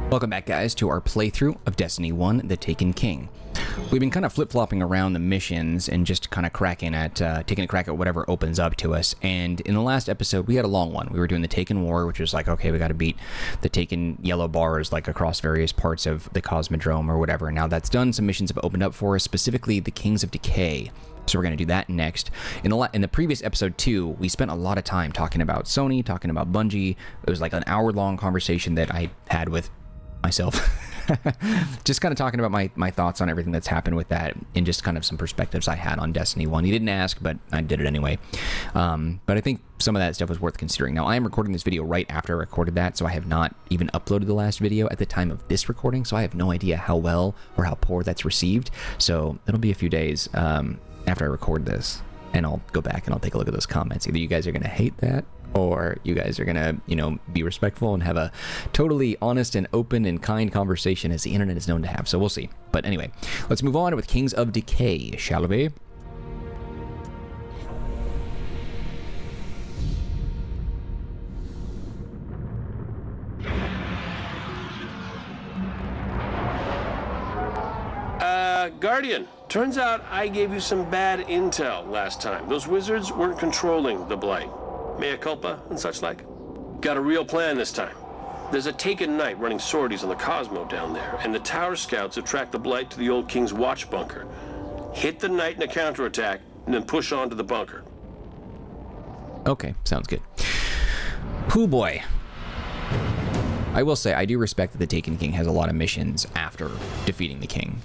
Welcome back, guys, to our playthrough of Destiny 1, The Taken King. We've been kind of flip-flopping around the missions and just kind of taking a crack at whatever opens up to us. And in the last episode, we had a long one. We were doing the Taken War, which was like, okay, we got to beat the Taken yellow bars like across various parts of the Cosmodrome or whatever. Now that's done. Some missions have opened up for us, specifically the Kings of Decay. So we're going to do that next. In the previous episode 2, we spent a lot of time talking about Sony, talking about Bungie. It was like an hour-long conversation that I had with myself. Just kind of talking about my thoughts on everything that's happened with that and just kind of some perspectives I had on Destiny 1. He didn't ask, but I did it anyway. But I think some of that stuff was worth considering. Now, I am recording this video right after I recorded that, so I have not even uploaded the last video at the time of this recording, so I have no idea how well or how poor that's received. So it'll be a few days after I record this, and I'll go back and I'll take a look at those comments. Either you guys are going to hate that, or you guys are gonna, be respectful and have a totally honest and open and kind conversation as the internet is known to have. So we'll see. But anyway, let's move on with Kings of Decay, shall we? Guardian, turns out I gave you some bad intel last time. Those wizards weren't controlling the Blight. Mea culpa and such like. Got a real plan this time. There's a Taken Knight running sorties on the Cosmo down there, and the Tower Scouts have tracked the Blight to the old King's Watch bunker. Hit the Knight in a counterattack, and then push on to the bunker. Okay, sounds good. Hoo boy. I will say, I do respect that the Taken King has a lot of missions after defeating the King,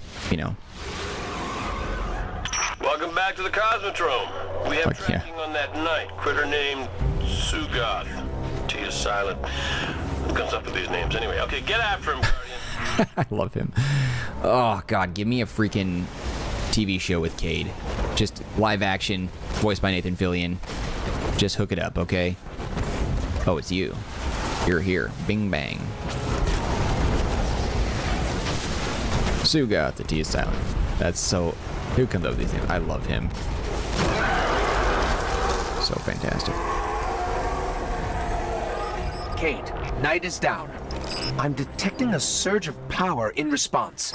Welcome back to the Cosmodrome. We have tracking on that Knight, critter named Sugoth. T is silent. What comes up with these names anyway? Okay, get after him, Guardian. I love him. Oh, God, give me a freaking TV show with Cade. Just live action, voiced by Nathan Fillion. Just hook it up, okay? Oh, it's you. You're here. Bing bang. Sugoth, the T is silent. That's so... Who comes up with these names? I love him. So fantastic. Cade, Knight is down. I'm detecting a surge of power in response.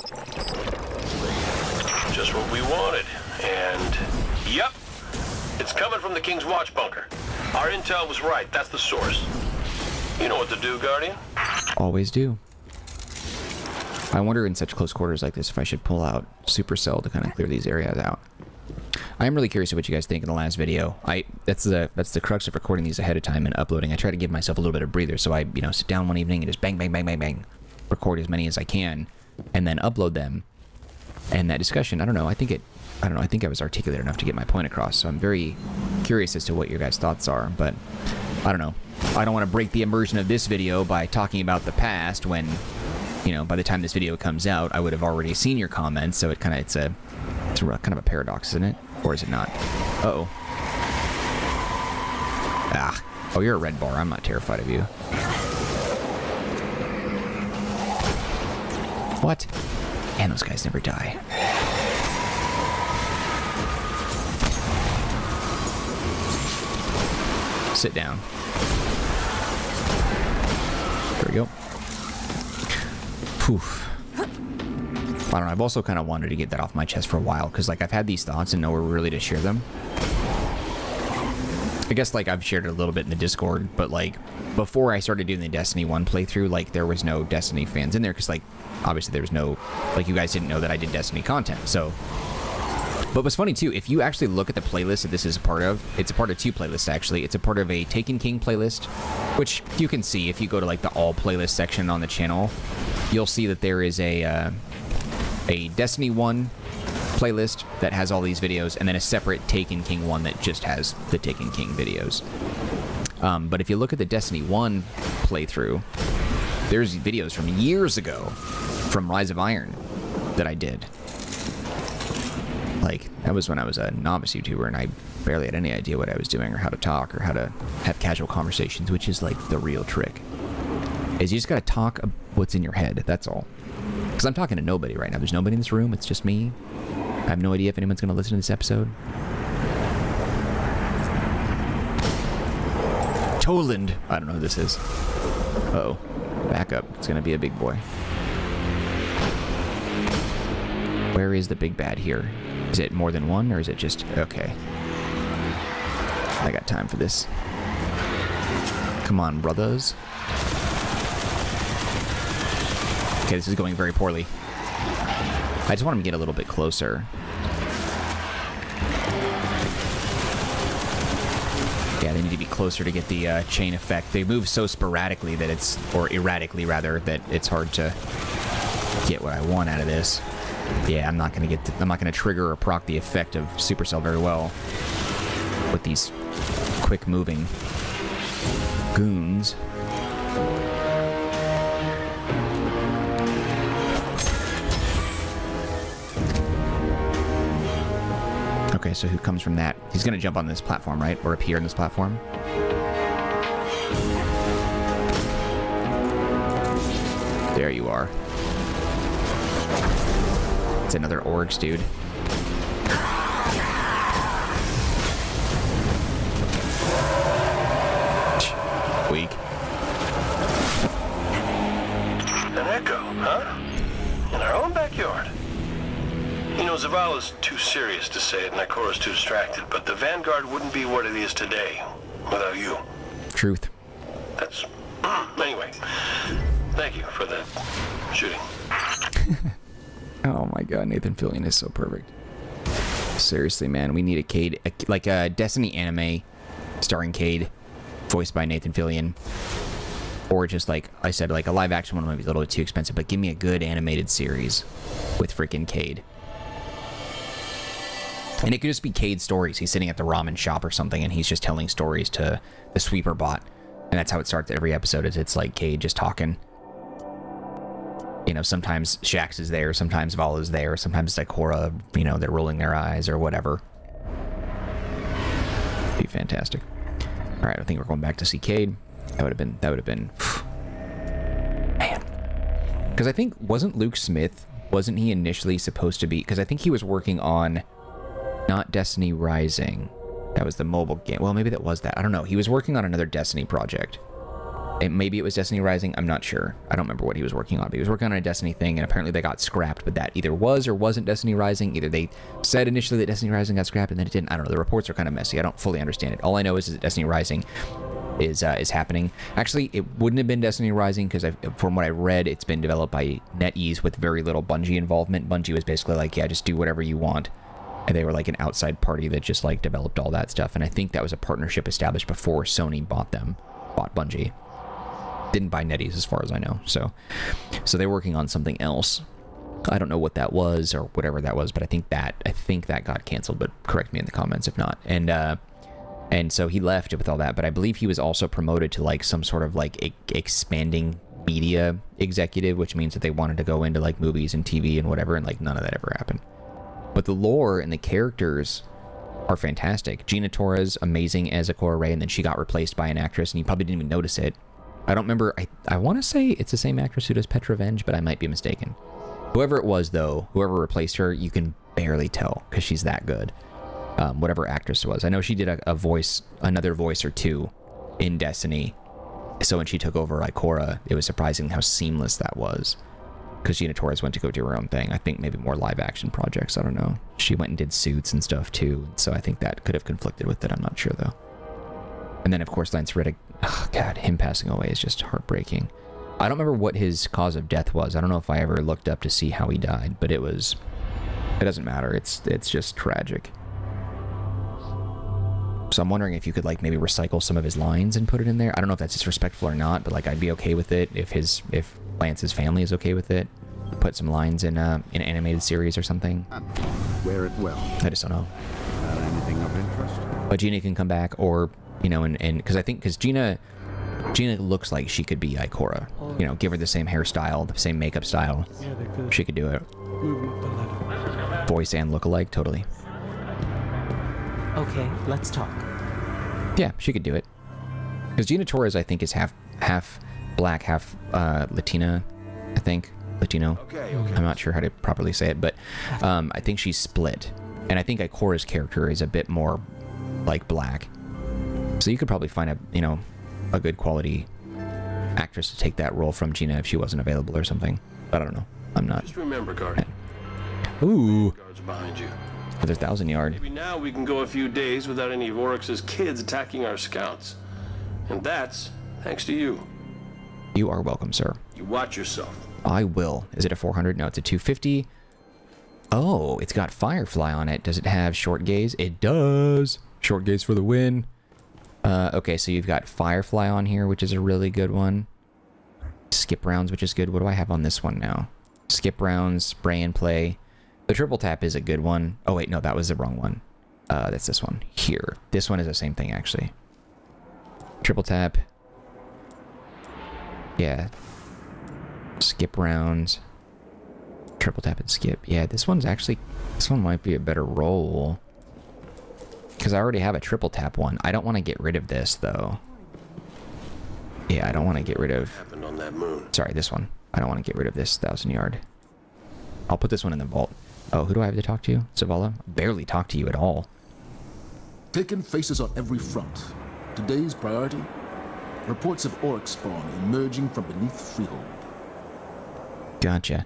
Just what we wanted. And... Yep. It's coming from the King's Watch bunker. Our intel was right. That's the source. You know what to do, Guardian? Always do. I wonder in such close quarters like this if I should pull out Supercell to kind of clear these areas out. I am really curious of what you guys think in the last video. That's the crux of recording these ahead of time and uploading. I try to give myself a little bit of breather, so I sit down one evening and just bang, bang, bang, bang, bang, record as many as I can, and then upload them. And that discussion, I don't know. I think I was articulate enough to get my point across. So I'm very curious as to what your guys' thoughts are. But I don't know. I don't want to break the immersion of this video by talking about the past when, by the time this video comes out, I would have already seen your comments. So it's kind of a paradox, isn't it? Or is it not? Uh-oh. Oh, you're a red bar. I'm not terrified of you. What? And those guys never die. Sit down. There we go. Poof. I don't know, I've also kind of wanted to get that off my chest for a while, because, I've had these thoughts and nowhere really to share them. I guess, I've shared it a little bit in the Discord, but, before I started doing the Destiny 1 playthrough, there was no Destiny fans in there, because, obviously there was no, you guys didn't know that I did Destiny content, so... But what's funny, too, if you actually look at the playlist that this is a part of, it's a part of two playlists, actually. It's a part of a Taken King playlist, which you can see if you go to, the all playlist section on the channel. You'll see that there is a Destiny 1 playlist that has all these videos, and then a separate Taken King one that just has the Taken King videos. But if you look at the Destiny 1 playthrough, there's videos from years ago from Rise of Iron that I did. That was when I was a novice YouTuber and I barely had any idea what I was doing or how to talk or how to have casual conversations, which is the real trick. Is you just gotta talk what's in your head, that's all. Because I'm talking to nobody right now. There's nobody in this room, it's just me. I have no idea if anyone's gonna listen to this episode. Toland! I don't know who this is. Uh-oh. Back up. It's gonna be a big boy. Where is the big bad here? Is it more than one, or is it just... Okay. I got time for this. Come on, brothers. Okay, this is going very poorly. I just want him to get a little bit closer. Yeah, they need to be closer to get the chain effect. They move so sporadically that it's... Or erratically, rather, that it's hard to get what I want out of this. Yeah, I'm not gonna get... I'm not gonna trigger or proc the effect of Supercell very well with these quick-moving goons. Okay, so who comes from that? He's gonna jump on this platform, right? Or appear on this platform? There you are. It's another Orcs, dude. Weak. An echo, huh? In our own backyard. You know, Zavala's too serious to say it, and Ikora's too distracted, but the Vanguard wouldn't be what it is today without you. Truth. That's... Anyway, thank you for the shooting. Oh my god, Nathan Fillion is so perfect. Seriously, man, we need a Cade, like a Destiny anime starring Cade, voiced by Nathan Fillion. Or just like I said, like a live action one might be a little bit too expensive, but give me a good animated series with freaking Cade. And it could just be Cade's stories. He's sitting at the ramen shop or something, and he's just telling stories to the sweeper bot. And that's how it starts every episode, is it's like Cade just talking. You know, sometimes Shax is there, sometimes Vala's there, sometimes it's Ikora, you know, they're rolling their eyes or whatever. Be fantastic. Alright, I think we're going back to see Cade. That would have been... Man. Because I think, wasn't Luke Smith, wasn't he initially supposed to be... Because I think he was working on... Not Destiny Rising. That was the mobile game. Well, maybe that was that. I don't know. He was working on another Destiny project. Maybe it was Destiny Rising. I'm not sure. I don't remember what he was working on. But he was working on a Destiny thing, and apparently they got scrapped. But that either was or wasn't Destiny Rising. Either they said initially that Destiny Rising got scrapped, and then it didn't. I don't know. The reports are kind of messy. I don't fully understand it. All I know is that Destiny Rising is happening. Actually, it wouldn't have been Destiny Rising, because from what I read, it's been developed by NetEase with very little Bungie involvement. Bungie was basically like, yeah, just do whatever you want. And they were like an outside party that just like developed all that stuff. And I think that was a partnership established before Sony bought Bungie. Didn't buy NetEase as far as I know. So they're working on something else. I don't know what that was or whatever that was, but I think that got canceled, but correct me in the comments if not. And so he left with all that, but I believe he was also promoted to like some sort of like expanding media executive, which means that they wanted to go into like movies and TV and whatever, and like none of that ever happened. But the lore and the characters are fantastic. Gina Torres, amazing as Ikora Rey, and then she got replaced by an actress, and you probably didn't even notice it. I don't remember. I want to say it's the same actress who does Petra Venge, but I might be mistaken. Whoever it was, though, whoever replaced her, you can barely tell because she's that good. Whatever actress it was. I know she did a voice, another voice or two in Destiny. So when she took over Ikora, it was surprising how seamless that was. Because Gina Torres went to go do her own thing. I think maybe more live action projects. I don't know. She went and did Suits and stuff too. So I think that could have conflicted with it. I'm not sure though. And then of course Lance Reddick. Oh God, him passing away is just heartbreaking. I don't remember what his cause of death was. I don't know if I ever looked up to see how he died, but it doesn't matter. It's just tragic. So I'm wondering if you could like maybe recycle some of his lines and put it in there. I don't know if that's disrespectful or not, but like I'd be okay with it if Lance's family is okay with it. Put some lines in an animated series or something. Wear it well. I just don't know. Anything of interest? But Gina can come back, or you know, and because Gina looks like she could be Ikora. You know, give her the same hairstyle, the same makeup style. Yeah, she could do it. Voice and look alike, totally. Okay, let's talk. Yeah, she could do it. Because Gina Torres, I think, is half black, half Latina. I think Latino. Okay. I'm not sure how to properly say it, but I think she's split, and I think Ikora's character is a bit more like black. So you could probably find a good quality actress to take that role from Gina if she wasn't available or something. But I don't know. I'm not. Just remember, Guardian. Ooh. Guards behind you. Another 1,000 yard. Maybe now we can go a few days without any of Oryx's kids attacking our scouts. And that's thanks to you. You are welcome, sir. You watch yourself. I will. Is it a 400? No, it's a 250. Oh, it's got Firefly on it. Does it have short gaze? It does. Short gaze for the win. Okay, so you've got Firefly on here, which is a really good one. Skip rounds, which is good. What do I have on this one now? Skip rounds, spray and play. The triple tap is a good one. Oh, wait, no, that was the wrong one. That's this one here. This one is the same thing, actually. Triple tap. Yeah. Skip rounds. Triple tap and skip. Yeah, this one might be a better roll. Because I already have a triple tap one. I don't want to get rid of this, though. Yeah, I don't want to get rid of... Happened on that moon. Sorry, this one. I don't want to get rid of this 1,000 yard. I'll put this one in the vault. Oh, who do I have to talk to? Zavala? Barely talk to you at all. Taken faces on every front. Today's priority? Reports of Oryx spawn emerging from beneath Freehold. Gotcha.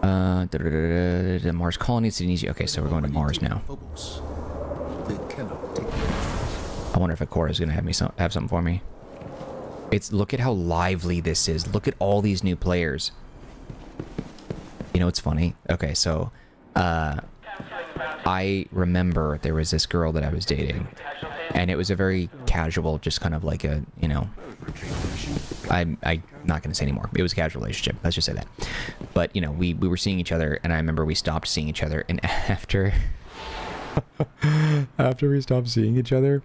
The Mars colony, Tunisia. Okay, so we're going to Mars now. Phobos. They cannot take I wonder if Akora is going to have have something for me. Look at how lively this is. Look at all these new players. You know what's funny? Okay, so I remember there was this girl that I was dating, and it was a very casual, just kind of like a, you know, I'm not going to say anymore. It was a casual relationship. Let's just say that. But, you know, we were seeing each other, and I remember we stopped seeing each other, and after we stopped seeing each other,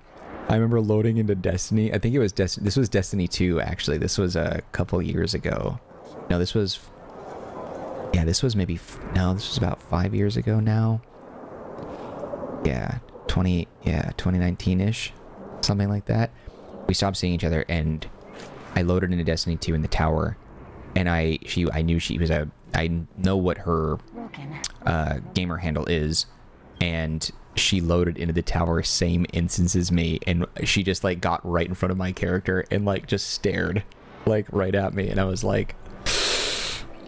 I remember loading into Destiny. I think it was this was Destiny 2, actually. This was a couple years ago. No, this was... Yeah, this was maybe... No, this was about 5 years ago now. Yeah, 2019-ish. Something like that. We stopped seeing each other, and I loaded into Destiny 2 in the tower. And I knew she was I know what her gamer handle is. And she loaded into the tower, same instance as me, and she just like got right in front of my character and like just stared like right at me, and I was like,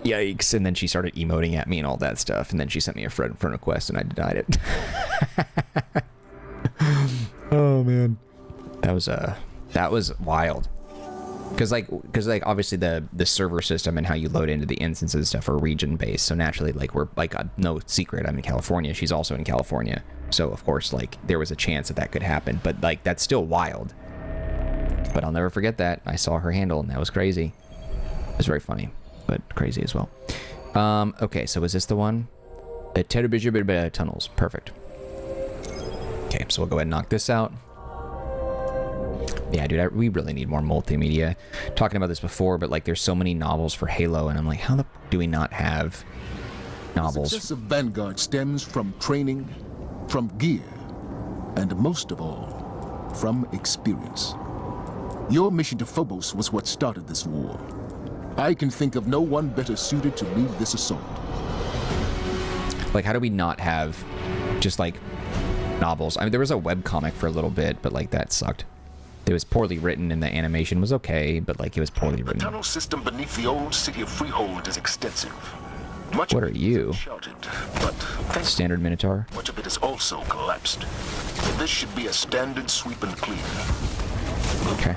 yikes. And then she started emoting at me and all that stuff, and then she sent me a friend request and I denied it. Oh man, that was wild. Because obviously the server system and how you load into the instances and stuff are region based, so naturally, like, we're like, no secret, I'm in California, she's also in California, so of course, like, there was a chance that could happen, but like, that's still wild. But I'll never forget that. I saw her handle and that was crazy. It was very funny, but crazy as well. Okay, so is this the one? The Terabijibibida tunnels. Perfect. Okay, so we'll go ahead and knock this out. Yeah, dude, we really need more multimedia. Talking about this before, but like, there's so many novels for Halo, and I'm like, how the f do we not have novels? The success of Vanguard stems from training, from gear, and most of all, from experience. Your mission to Phobos was what started this war. I can think of no one better suited to lead this assault. Like, how do we not have just like novels? I mean, there was a webcomic for a little bit, but like, that sucked. It was poorly written and the animation was okay, but like, it was poorly written. The tunnel system beneath the old city of Freehold is extensive. Much What are you? Sheltered, but Standard Minotaur? much of it is also collapsed. This should be a standard sweep and clear. Okay.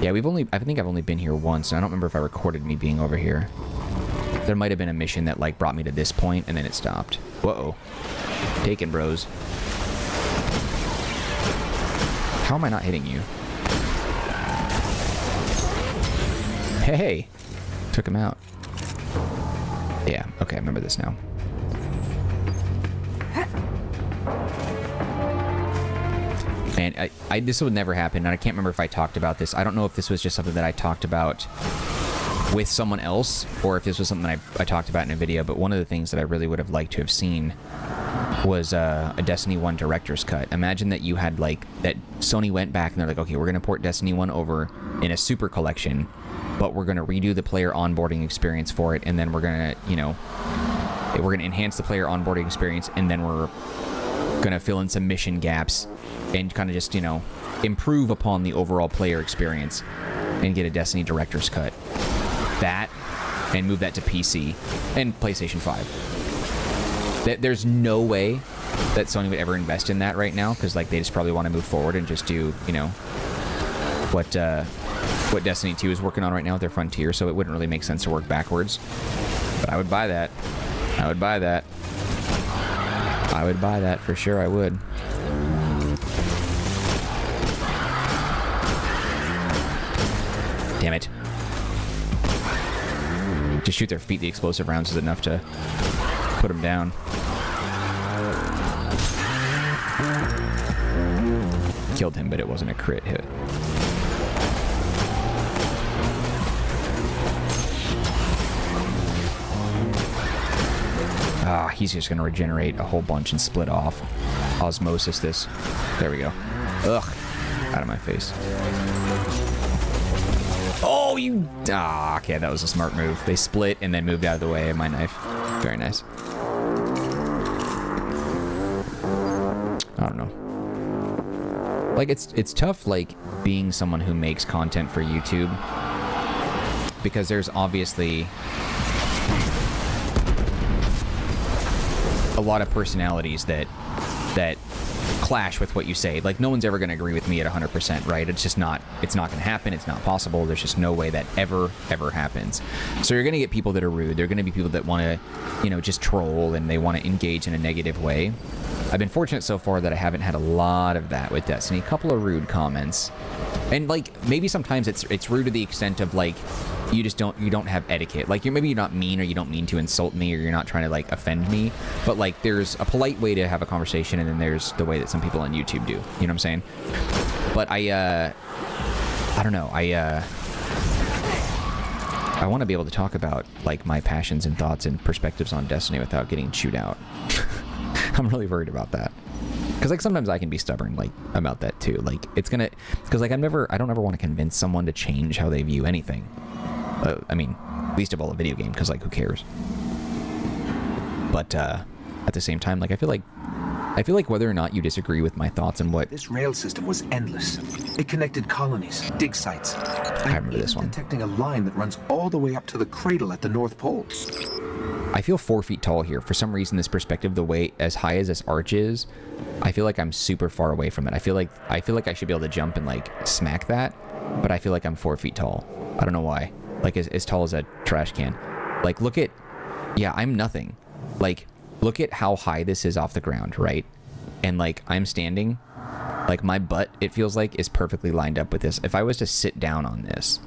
Yeah, I think I've only been here once, and I don't remember if I recorded me being over here. There might have been a mission that like brought me to this point and then it stopped. Whoa. Taken, bros. How am I not hitting you? Hey! Took him out. Yeah, okay, I remember this now. And this would never happen, and I can't remember if I talked about this. I don't know if this was just something that I talked about with someone else, or if this was something I talked about in a video, but one of the things that I really would have liked to have seen was a Destiny 1 director's cut. Imagine that you had, like, that Sony went back and they're like, okay, we're going to port Destiny 1 over in a super collection, but we're going to redo the player onboarding experience for it, and then we're going to, you know, we're going to enhance the player onboarding experience, and then we're going to fill in some mission gaps and kind of just, you know, improve upon the overall player experience and get a Destiny director's cut. That, and move that to PC and PlayStation 5. There's no way that Sony would ever invest in that right now, because like they just probably want to move forward and just do, you know, what Destiny 2 is working on right now with their Frontier, so it wouldn't really make sense to work backwards. But I would buy that. I would buy that. I would buy that for sure. I would. Damn it. Just shoot their feet. The explosive rounds is enough to put them down. Killed him, but it wasn't a crit hit. Ah, he's just gonna regenerate a whole bunch and split off. Osmosis this. There we go. Ugh. Out of my face. Oh, you... Ah, okay, that was a smart move. They split and then moved out of the way of my knife. Very nice. I don't know. Like, it's tough, like, being someone who makes content for YouTube. Because there's obviously a lot of personalities that clash with what you say. Like, no one's ever going to agree with me at 100%, right? It's just not, it's not going to happen. It's not possible. There's just no way that ever happens. So you're going to get people that are rude. There are going to be people that want to, you know, just troll and they want to engage in a negative way. I've been fortunate so far that I haven't had a lot of that with Destiny. A couple of rude comments. And, like, maybe sometimes it's rude to the extent of, like, you don't have etiquette. Like, you're not mean, or you don't mean to insult me, or you're not trying to, like, offend me. But, like, there's a polite way to have a conversation, and then there's the way that some people on YouTube do. You know what I'm saying? But I don't know. I want to be able to talk about, like, my passions and thoughts and perspectives on Destiny without getting chewed out. I'm really worried about that. Because, like, sometimes I can be stubborn, like, about that, too. Like, it's gonna... Because, like, I don't ever want to convince someone to change how they view anything. I mean, least of all a video game, because, like, who cares? But, at the same time, like, I feel like whether or not you disagree with my thoughts and what... This rail system was endless. It connected colonies, dig sites. I remember this one. Detecting a line that runs all the way up to the cradle at the North Pole. I feel 4 feet tall here. For some reason, this perspective, the way as high as this arch is, I feel like I'm super far away from it. I feel like I should be able to jump and, like, smack that, but I feel like I'm 4 feet tall. I don't know why. Like, as tall as a trash can. Like, look at... Yeah, I'm nothing. Like, look at how high this is off the ground, right? And, like, I'm standing. Like, my butt, it feels like, is perfectly lined up with this. If I was to sit down on this,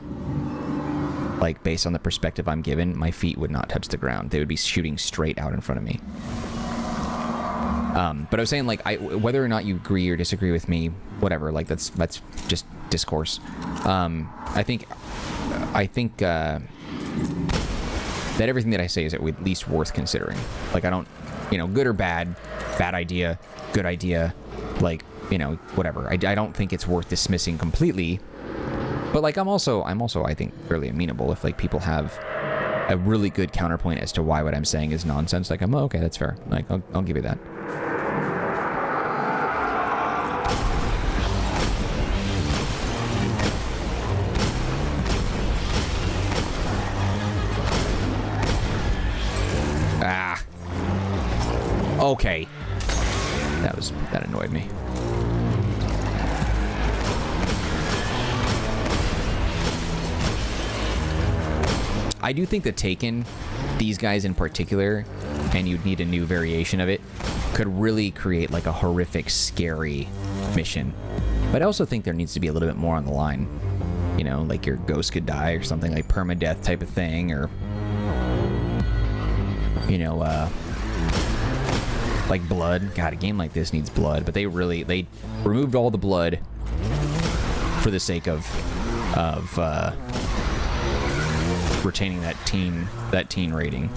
like, based on the perspective I'm given, my feet would not touch the ground. They would be shooting straight out in front of me. But I was saying, like, whether or not you agree or disagree with me, whatever, like, that's just discourse. I think that everything that I say is at least worth considering. Like, I don't, you know, good or bad idea, good idea, like, you know, whatever. I don't think it's worth dismissing completely. But, like, I'm also, I think, fairly amenable if, like, people have a really good counterpoint as to why what I'm saying is nonsense. Like, I'm, oh, okay, that's fair. Like, I'll give you that. Ah. Okay. That annoyed me. I do think that Taken, these guys in particular, and you'd need a new variation of it, could really create, like, a horrific, scary mission. But I also think there needs to be a little bit more on the line. You know, like your ghost could die or something, like permadeath type of thing, or, you know, like blood. God, a game like this needs blood, but they removed all the blood for the sake of retaining that teen rating.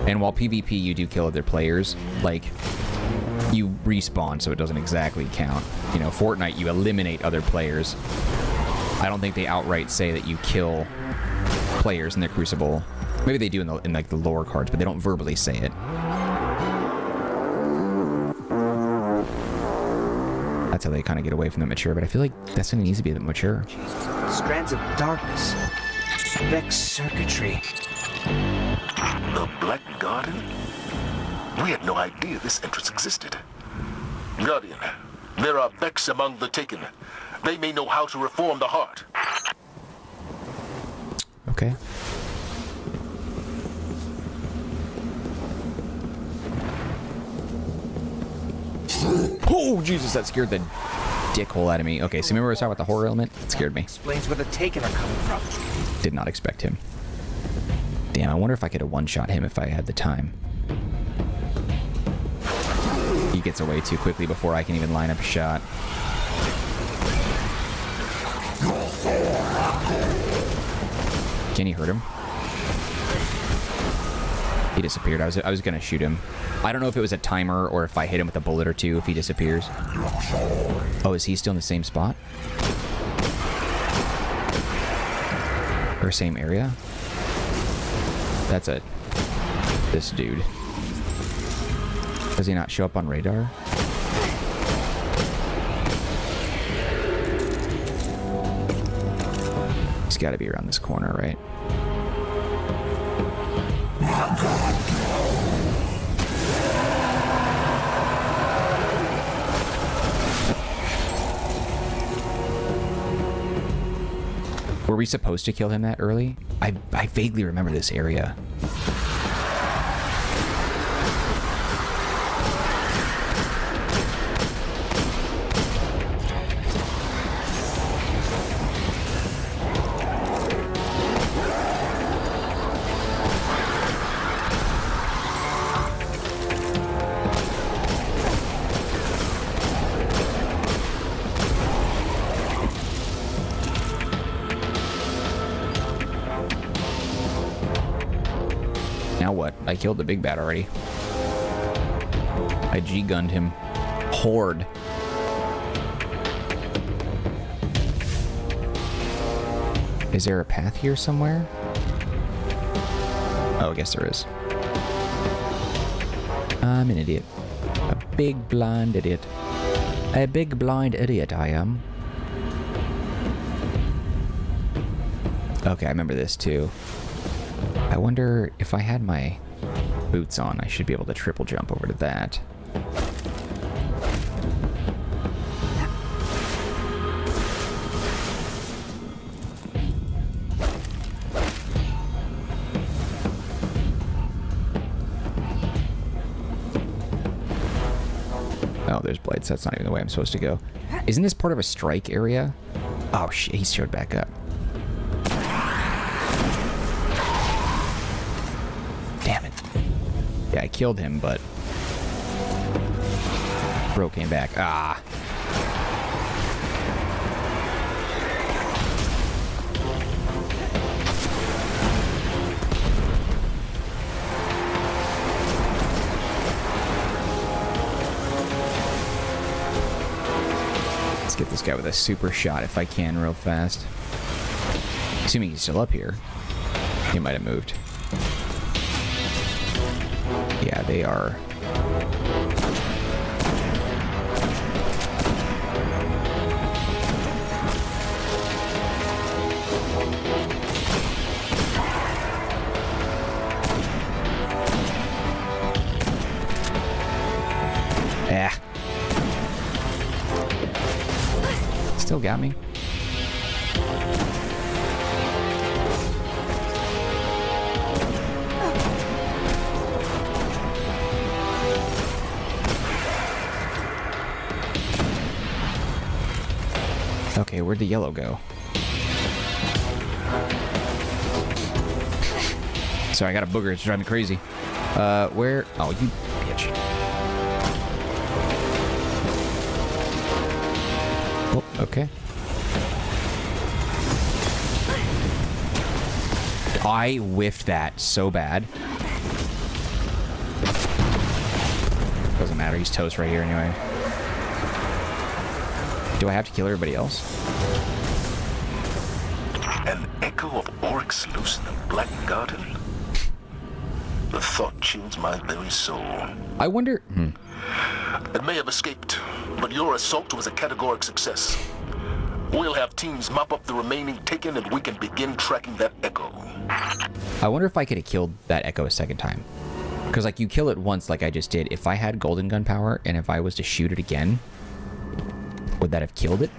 And while PvP you do kill other players, like, you respawn, so it doesn't exactly count. You know, Fortnite, you eliminate other players. I don't think they outright say that you kill players in the Crucible. Maybe they do in like the lore cards, but they don't verbally say it. That's how they kind of get away from the mature, but I feel like Destiny needs to be a bit mature. Strands of darkness. Vex circuitry. The Black Garden? We had no idea this entrance existed. Guardian, there are Becks among the Taken. They may know how to reform the heart. Okay. Oh, Jesus, that scared the dickhole out of me. Okay, so remember I was talking about the horror element? It scared me. Explains where the Taken are coming from. Did not expect him. Damn, I wonder if I could have one-shot him if I had the time. He gets away too quickly before I can even line up a shot. Can you hurt him? He disappeared. I was gonna shoot him. I don't know if it was a timer or if I hit him with a bullet or two if he disappears. Oh, is he still in the same spot? Or same area? That's this dude. Does he not show up on radar? He's got to be around this corner, right? Were we supposed to kill him that early? I vaguely remember this area. Now what? I killed the big bad already. I G-gunned him. Horde. Is there a path here somewhere? Oh, I guess there is. I'm an idiot. A big blind idiot. A big blind idiot I am. Okay, I remember this too. I wonder if I had my boots on, I should be able to triple jump over to that. Oh, there's blades. That's not even the way I'm supposed to go. Isn't this part of a strike area? Oh shit, he showed back up. Damn it. Yeah, I killed him, but bro came back. Ah. Let's get this guy with a super shot if I can real fast. Assuming he's still up here. He might have moved. Yeah, they are. Ah. Still got me. Okay, where'd the yellow go? Sorry, I got a booger. It's driving me crazy. Where? Oh, you bitch. Oh, okay. I whiffed that so bad. Doesn't matter. He's toast right here anyway. Do I have to kill everybody else? An echo of Oryx loose in the Black Garden? The thought chills my very soul. I wonder... It may have escaped, but your assault was a categoric success. We'll have teams mop up the remaining Taken and we can begin tracking that echo. I wonder if I could have killed that echo a second time. Because, like, you kill it once like I just did. If I had golden gun power and if I was to shoot it again, would that have killed it?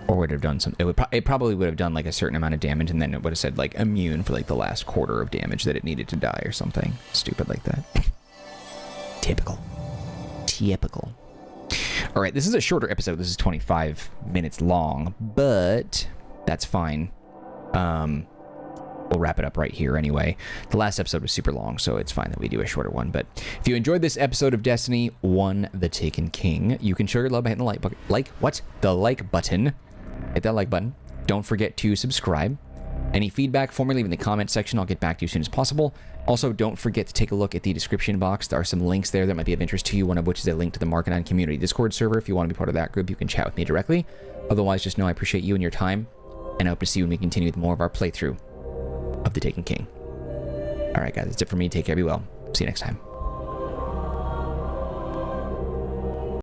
Or would it have done some... It probably would have done, like, a certain amount of damage, and then it would have said, like, immune for, like, the last quarter of damage that it needed to die or something. Stupid like that. Typical. All right, this is a shorter episode. This is 25 minutes long, but that's fine. We'll wrap it up right here anyway. The last episode was super long, so it's fine that we do a shorter one. But if you enjoyed this episode of Destiny 1: The Taken King, you can show your love by hitting the like button. Hit that like button. Don't forget to subscribe. Any feedback for me, leave in the comment section. I'll get back to you as soon as possible. Also, don't forget to take a look at the description box. There are some links there that might be of interest to you, one of which is a link to the Marcanine community Discord server. If you want to be part of that group, you can chat with me directly. Otherwise, just know I appreciate you and your time, and I hope to see you when we continue with more of our playthrough of The Taken King. Alright guys, that's it for me. Take care, be well. See you next time.